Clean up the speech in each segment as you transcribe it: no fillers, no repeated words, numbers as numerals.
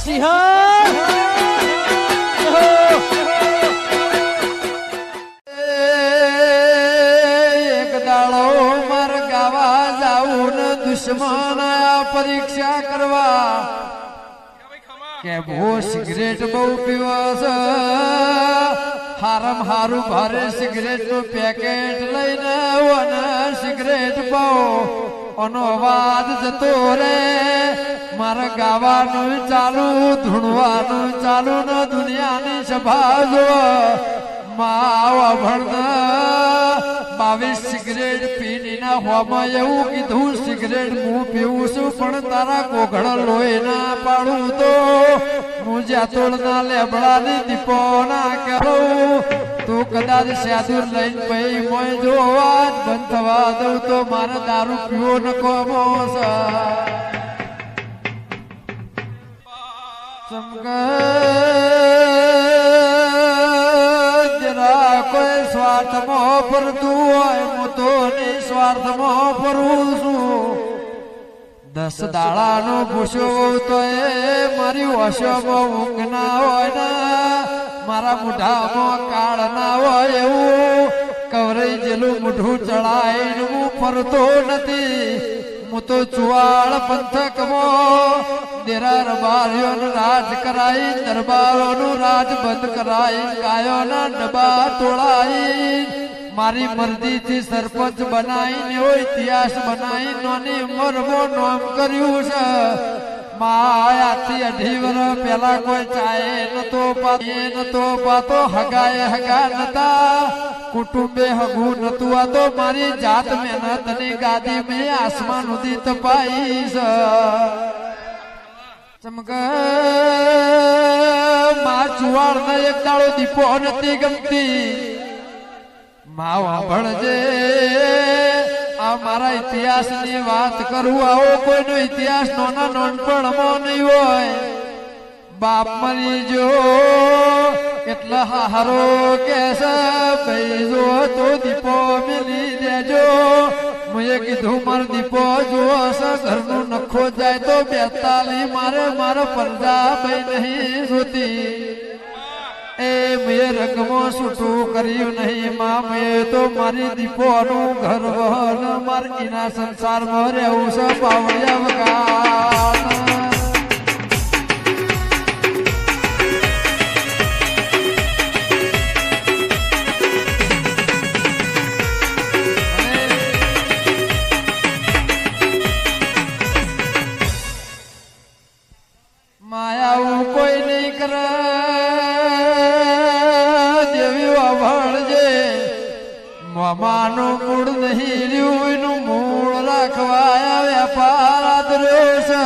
એક દાડો માર ગાવા જાવું ને દુશ્મન પરીક્ષા કરવા કે ભો સિગરેટ બહુ પીવસ હારમ હારું ભારે સિગરેટ નું પેકેટ લઈને સિગરેટ પાઉ ઓનો અવાજ જતો રે મારા ગાવાનું ચાલુ ધૂણવાનું ચાલુ ને દુનિયાની સભા જો માવા ભણ 22 સિગરેટ પીની ના હોમાં એવું કીધું સિગરેટ હું પીવું છું પણ તારા કોઘડા લોહી ના પાડું તો હું જાતોડ ના લેબડાની દીપો ના કરું તું કદાચ સાદુર લઈને પઈ મોય જો અવાજ બંધ થવા દઉં તો મારે દારૂ પીવો નકો જરા કોઈ સ્વાર્થમાં ફરતું હોય હું તો નિસ્વાર્થમાં ફરું છું 10 દાડાનો ભૂસ્યો તો એ મારી વશોમાં ઊંઘ ના હોય ને મારા મુઢામાં કાળ ના હોય એવું કવરાઈ જેલું મુઢું ચડાઈને હું ફરતો નથી હું તો ચુવાળ પંથકમાં દેરા રબારીઓનું રાજ કરાઈ દરબારોનું રાજ બંધ કરાઈ ગાયોના ડબ્બા તોડાઈ મારી મરજીથી સરપંચ બનાવીને એવો ઇતિહાસ બનાવી નાની ઉંમરમાં નામ કર્યું છે માયાથી 18 વર્ષ પહેલા કોઈ ચાય નતો પાતો હગાએ હગા નતા કુટુંબે હગું નતું આ તો મારી જાત મહેનત ની ગાદી મેં આસમાન સુધી તપાઈ ચમક માં ચુવાડ ને એક દાડો દીપો નથી ગમતી માવા ભણજે આ મારા ઇતિહાસ ની વાત કરું આવો કોઈનો ઇતિહાસ નાના નાનપણમાં નહીં હોય બાપ મરી જો એટલા હારો કે ભાઈ જો તો દીપો મેલી દેજો મેં કીધું મારો દીપો જો ઘરનું નખો જાય તો 42 મારે પરદા ભાઈ નહીં જોતી એ મેં રંગમાં છૂટું કર્યું નહીં માં મેં તો મારી દીપોનું ઘર વહન મારી એના સંસારમાં રહેવું છે પાવડિયા વગર માયાવું કોઈ નહીં કરે દેવી વાભળજે મામાનું મૂળ નહીં રહ્યું એનું મૂળ રાખવા વેપાર આદર્યો છે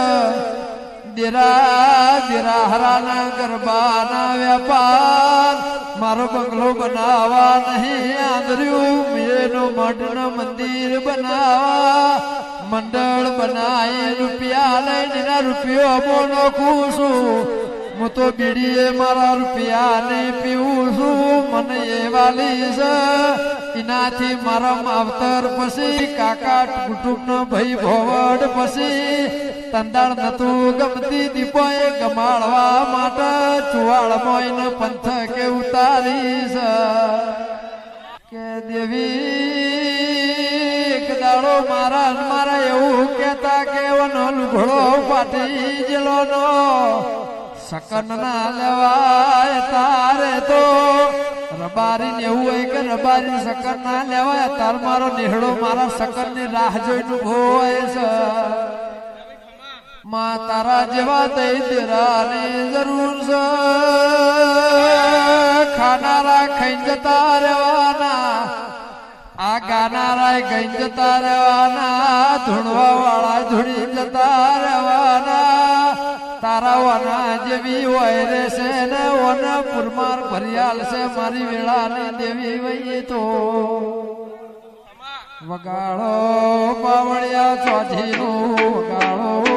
દેરા હરાના ગરબાના વેપાર મારો બંગલો બનાવવા નહીં આદર્યું મેનું મઢનું મંદિર બનાવવા મંડળ બનાવી રૂપિયા લઈને રૂપિયો બોનો ખુશું હું તો બીડીએ મારા રૂપિયા ને પીવું છું મને એ વાલી છે એનાથી મારા માવતર પછી કાકા કુટુંબનો ભાઈ ભોવડ પછી તંદાળ નતું ગમતી દીપોએ ગમાડવા માટે ચુવાળમાં એને પંથકે ઉતારી છે કે દેવી દાડો મારા એવું કેતા કે લુઘડો પાટી જેલો નો શકન ના લેવાય તારે તો રબારી ને એવું હોય કે રબારી શકન ના લેવાય તાર મારો નિહળો મારા શકન ની રાહ જોઈને ઉભો હોય છે માં તારા જેવા દઈ દેરાની જરૂર છે ખાનારા ખાઈ જતા રહેવાના આ ગાનારા ગઈ જતા રહેવાના ધૂણવા વાળા ધૂણી જતા રહેવાના તારા વના જેવી હોય રે છે ને વના પુરમાર ભરિયાલ છે મારી વેળાની દેવી વઈ તો વગાડો પાવળિયા ચોધીનું વગાડો